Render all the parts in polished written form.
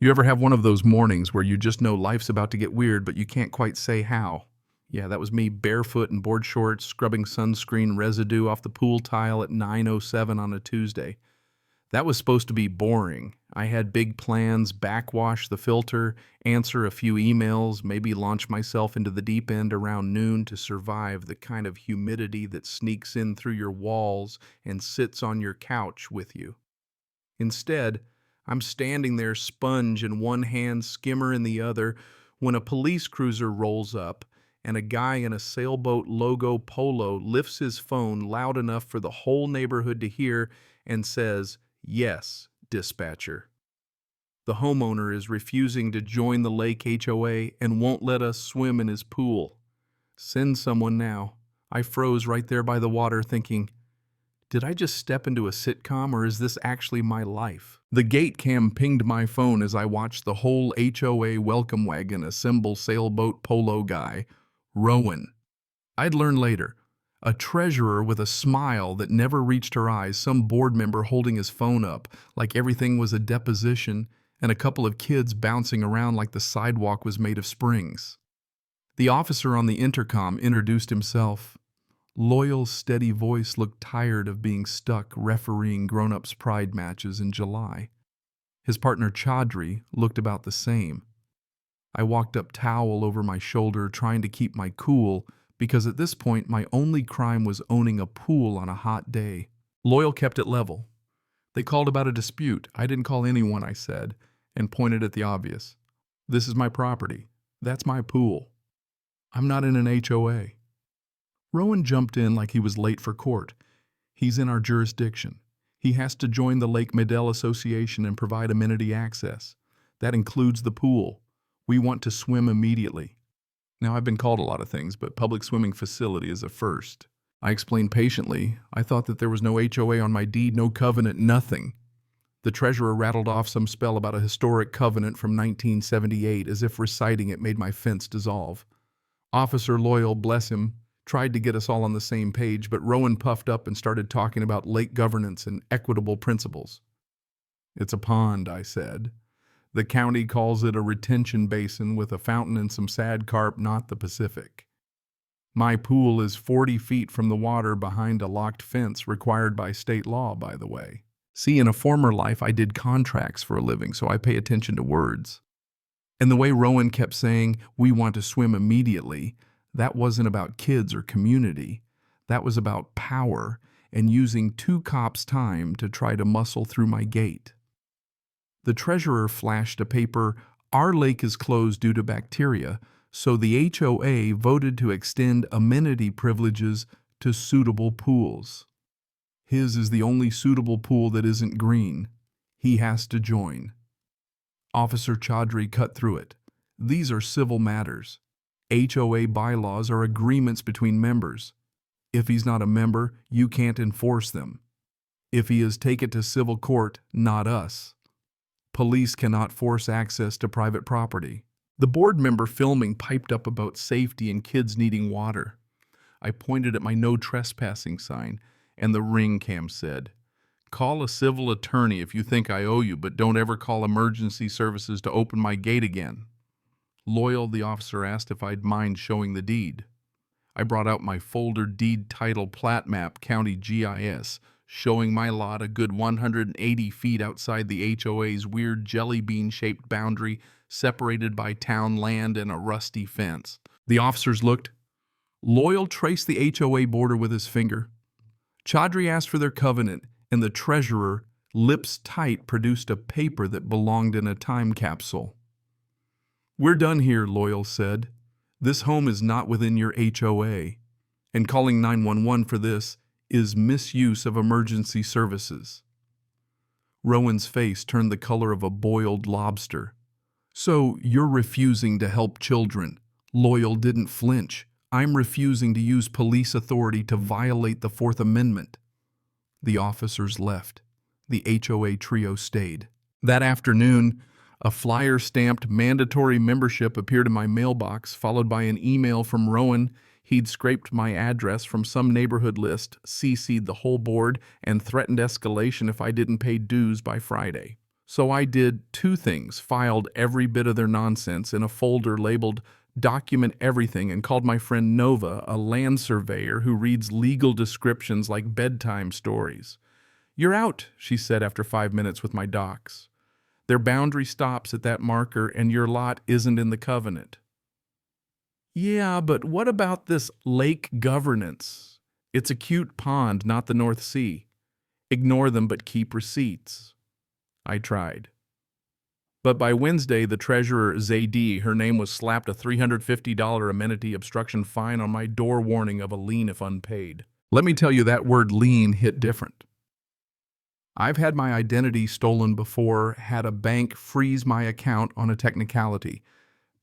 You ever have one of those mornings where you just know life's about to get weird, but you can't quite say how? Yeah, that was me barefoot in board shorts, scrubbing sunscreen residue off the pool tile at 9:07 on a Tuesday. That was supposed to be boring. I had big plans, backwash the filter, answer a few emails, maybe launch myself into the deep end around noon to survive the kind of humidity that sneaks in through your walls and sits on your couch with you. Instead, I'm standing there, sponge in one hand, skimmer in the other, when a police cruiser rolls up and a guy in a sailboat logo polo lifts his phone loud enough for the whole neighborhood to hear and says, "Yes, dispatcher." The homeowner is refusing to join the lake HOA and won't let us swim in his pool. Send someone now. I froze right there by the water thinking, did I just step into a sitcom or is this actually my life? The gate cam pinged my phone as I watched the whole HOA welcome wagon assemble sailboat polo guy, Rowan. I'd learn later. A treasurer with a smile that never reached her eyes, some board member holding his phone up like everything was a deposition, and a couple of kids bouncing around like the sidewalk was made of springs. The officer on the intercom introduced himself. Loyal's steady voice looked tired of being stuck refereeing grown-ups' pride matches in July. His partner Chaudhry looked about the same. I walked up, towel over my shoulder, trying to keep my cool, because at this point my only crime was owning a pool on a hot day. Loyal kept it level. They called about a dispute. I didn't call anyone, I said, and pointed at the obvious. This is my property. That's my pool. I'm not in an HOA. Rowan jumped in like he was late for court. He's in our jurisdiction. He has to join the Lake Medell Association and provide amenity access. That includes the pool. We want to swim immediately. Now, I've been called a lot of things, but public swimming facility is a first. I explained patiently. I thought that there was no HOA on my deed, no covenant, nothing. The treasurer rattled off some spell about a historic covenant from 1978, as if reciting it made my fence dissolve. Officer Loyal, bless him, tried to get us all on the same page, but Rowan puffed up and started talking about lake governance and equitable principles. It's a pond, I said. The county calls it a retention basin with a fountain and some sad carp, not the Pacific. My pool is 40 feet from the water behind a locked fence required by state law, by the way. See, in a former life, I did contracts for a living, so I pay attention to words. And the way Rowan kept saying, we want to swim immediately, that wasn't about kids or community. That was about power and using two cops' time to try to muscle through my gate. The treasurer flashed a paper, our lake is closed due to bacteria, so the HOA voted to extend amenity privileges to suitable pools. His is the only suitable pool that isn't green. He has to join. Officer Chaudhry cut through it. These are civil matters. HOA bylaws are agreements between members. If he's not a member, you can't enforce them. If he is, take it to civil court, not us. Police cannot force access to private property. The board member filming piped up about safety and kids needing water. I pointed at my no trespassing sign, and the ring cam said, call a civil attorney if you think I owe you, but don't ever call emergency services to open my gate again. Loyal, the officer, asked if I'd mind showing the deed. I brought out my folder deed title plat map, county GIS, showing my lot a good 180 feet outside the HOA's weird jelly bean-shaped boundary, separated by town land and a rusty fence. The officers looked. Loyal traced the HOA border with his finger. Chaudhry asked for their covenant, and the treasurer, lips tight, produced a paper that belonged in a time capsule. We're done here, Loyal said. This home is not within your HOA, and calling 911 for this is misuse of emergency services. Rowan's face turned the color of a boiled lobster. So you're refusing to help children. Loyal didn't flinch. I'm refusing to use police authority to violate the Fourth Amendment. The officers left. The HOA trio stayed. That afternoon, a flyer stamped mandatory membership appeared in my mailbox, followed by an email from Rowan. He'd scraped my address from some neighborhood list, CC'd the whole board, and threatened escalation if I didn't pay dues by Friday. So I did two things: filed every bit of their nonsense in a folder labeled Document Everything and called my friend Nova, a land surveyor who reads legal descriptions like bedtime stories. "You're out," she said after 5 minutes with my docs. "Their boundary stops at that marker and your lot isn't in the covenant." "Yeah, but what about this lake governance? It's a cute pond, not the North Sea. Ignore them but keep receipts." I tried. But by Wednesday, the treasurer, Zaidi, her name, was slapped a $350 amenity obstruction fine on my door, warning of a lien if unpaid. Let me tell you, that word lien hit different. I've had my identity stolen before, had a bank freeze my account on a technicality,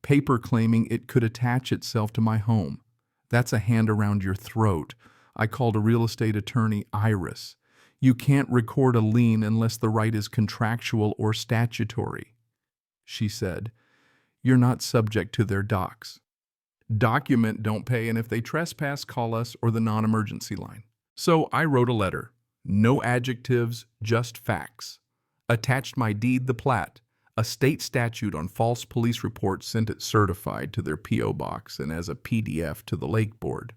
paper claiming it could attach itself to my home. That's a hand around your throat. I called a real estate attorney, Iris. You can't record a lien unless the right is contractual or statutory. She said, "You're not subject to their docs. Document, don't pay, and if they trespass, call us or the non-emergency line." So I wrote a letter. No adjectives, just facts. Attached my deed, the plat, a state statute on false police reports, sent it certified to their P.O. box and as a PDF to the lake board.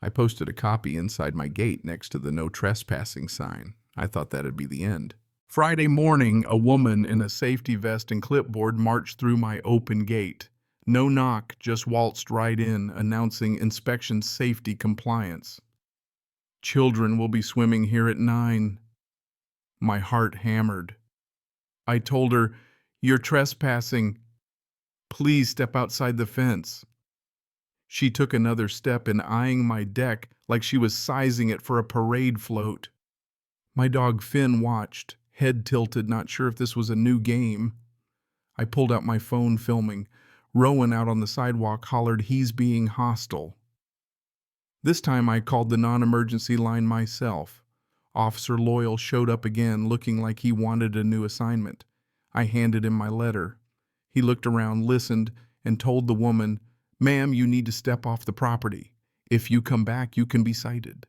I posted a copy inside my gate next to the no trespassing sign. I thought that'd be the end. Friday morning, a woman in a safety vest and clipboard marched through my open gate. No knock, just waltzed right in, announcing inspection safety compliance. "Children will be swimming here at 9. My heart hammered. I told her, "You're trespassing. Please step outside the fence." She took another step in, eyeing my deck like she was sizing it for a parade float. My dog Finn watched, head tilted, not sure if this was a new game. I pulled out my phone, filming. Rowan out on the sidewalk hollered, "He's being hostile." This time I called the non-emergency line myself. Officer Loyal showed up again, looking like he wanted a new assignment. I handed him my letter. He looked around, listened, and told the woman, "Ma'am, you need to step off the property. If you come back, you can be cited."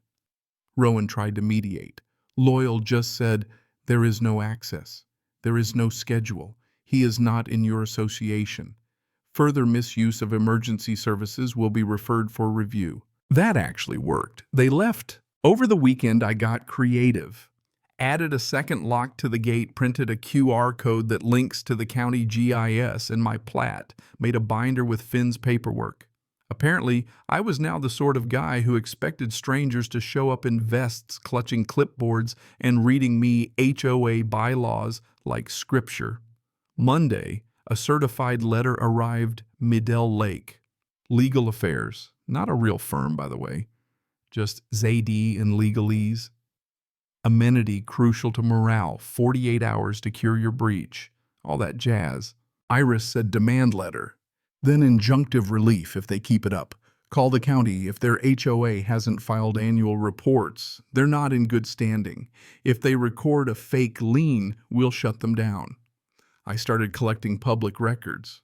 Rowan tried to mediate. Loyal just said, "There is no access. There is no schedule. He is not in your association. Further misuse of emergency services will be referred for review." That actually worked. They left. Over the weekend, I got creative. Added a second lock to the gate, printed a QR code that links to the county GIS and my plat, made a binder with Finn's paperwork. Apparently, I was now the sort of guy who expected strangers to show up in vests, clutching clipboards, and reading me HOA bylaws like scripture. Monday, a certified letter arrived, Middle Lake. Legal Affairs. Not a real firm, by the way. Just Zaidi in legalese. Amenity crucial to morale, 48 hours to cure your breach. All that jazz. Iris said demand letter. Then injunctive relief if they keep it up. Call the county if their HOA hasn't filed annual reports. They're not in good standing. If they record a fake lien, we'll shut them down. I started collecting public records.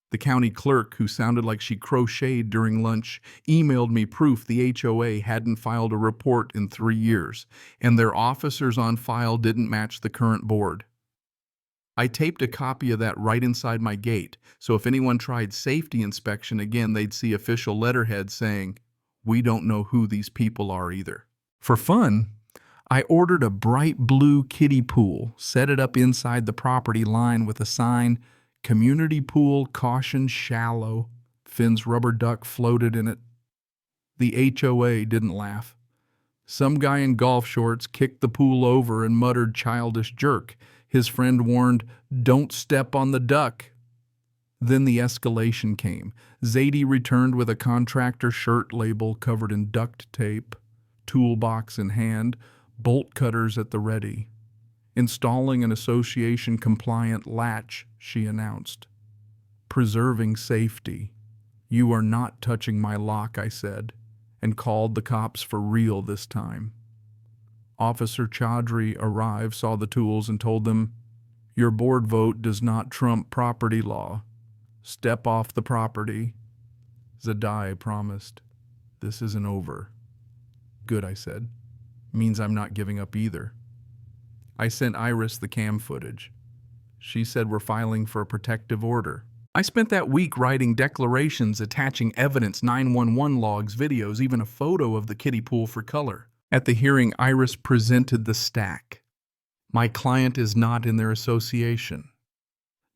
The county clerk, who sounded like she crocheted during lunch, emailed me proof the HOA hadn't filed a report in 3 years, and their officers on file didn't match the current board. I taped a copy of that right inside my gate, so if anyone tried safety inspection again, they'd see official letterhead saying, "We don't know who these people are either." For fun, I ordered a bright blue kiddie pool, set it up inside the property line with a sign, "Community pool, caution, shallow." Finn's rubber duck floated in it. The HOA didn't laugh. Some guy in golf shorts kicked the pool over and muttered, "Childish jerk." His friend warned, "Don't step on the duck." Then the escalation came. Zaidi returned with a contractor shirt label covered in duct tape, toolbox in hand, bolt cutters at the ready. "Installing an association-compliant latch," she announced. "Preserving safety." "You are not touching my lock," I said, and called the cops for real this time. Officer Chaudhry arrived, saw the tools, and told them, "Your board vote does not trump property law. Step off the property." Zadai promised, "This isn't over." "Good," I said. "Means I'm not giving up either." I sent Iris the cam footage. She said we're filing for a protective order. I spent that week writing declarations, attaching evidence, 911 logs, videos, even a photo of the kiddie pool for color. At the hearing, Iris presented the stack. My client is not in their association.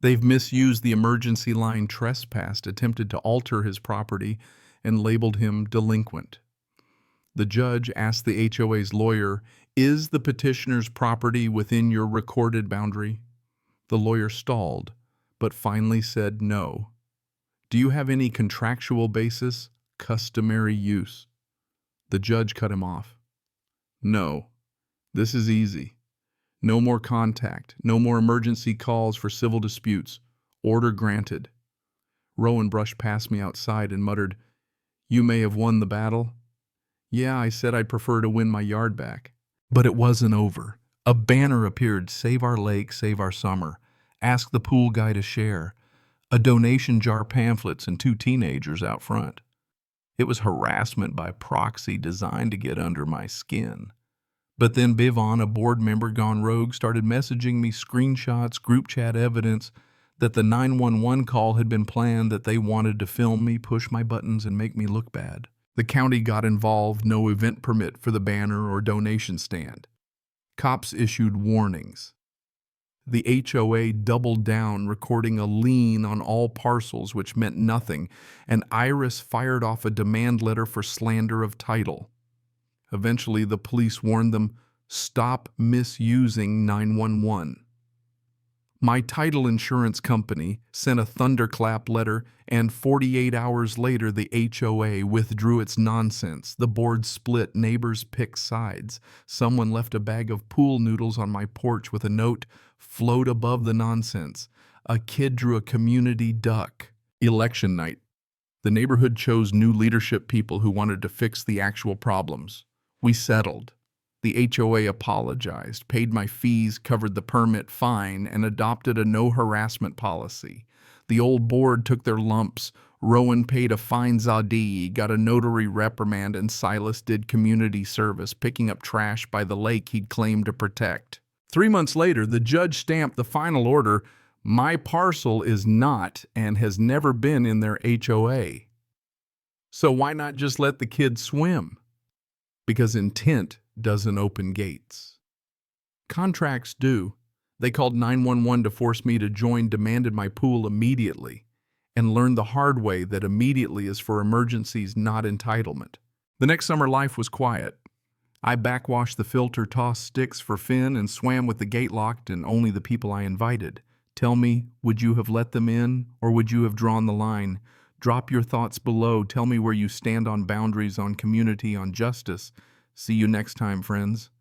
They've misused the emergency line, trespassed, attempted to alter his property, and labeled him delinquent. The judge asked the HOA's lawyer, "Is the petitioner's property within your recorded boundary?" The lawyer stalled, but finally said no. "Do you have any contractual basis, customary use?" The judge cut him off. "No, this is easy. No more contact, no more emergency calls for civil disputes. Order granted." Rowan brushed past me outside and muttered, "You may have won the battle." Yeah, I said I'd prefer to win my yard back. But it wasn't over. A banner appeared, "Save our lake, save our summer. Ask the pool guy to share." A donation jar, pamphlets, and 2 teenagers out front. It was harassment by proxy designed to get under my skin. But then Bivon, a board member gone rogue, started messaging me screenshots, group chat evidence that the 911 call had been planned, that they wanted to film me, push my buttons, and make me look bad. The county got involved, no event permit for the banner or donation stand. Cops issued warnings. The HOA doubled down, recording a lien on all parcels, which meant nothing, and Iris fired off a demand letter for slander of title. Eventually, the police warned them, "Stop misusing 911. My title insurance company sent a thunderclap letter, and 48 hours later, the HOA withdrew its nonsense. The board split, neighbors picked sides. Someone left a bag of pool noodles on my porch with a note, "Float above the nonsense." A kid drew a community duck. Election night. The neighborhood chose new leadership, people who wanted to fix the actual problems. We settled. The HOA apologized, paid my fees, covered the permit fine, and adopted a no-harassment policy. The old board took their lumps. Rowan paid a fine Zadie, got a notary reprimand, and Silas did community service, picking up trash by the lake he'd claimed to protect. 3 months later, the judge stamped the final order. My parcel is not and has never been in their HOA. So why not just let the kids swim? Because intent doesn't open gates. Contracts do. They called 911 to force me to join, demanded my pool immediately, and learned the hard way that immediately is for emergencies, not entitlement. The next summer, life was quiet. I backwashed the filter, tossed sticks for Finn, and swam with the gate locked and only the people I invited. Tell me, would you have let them in, or would you have drawn the line? Drop your thoughts below. Tell me where you stand on boundaries, on community, on justice. See you next time, friends.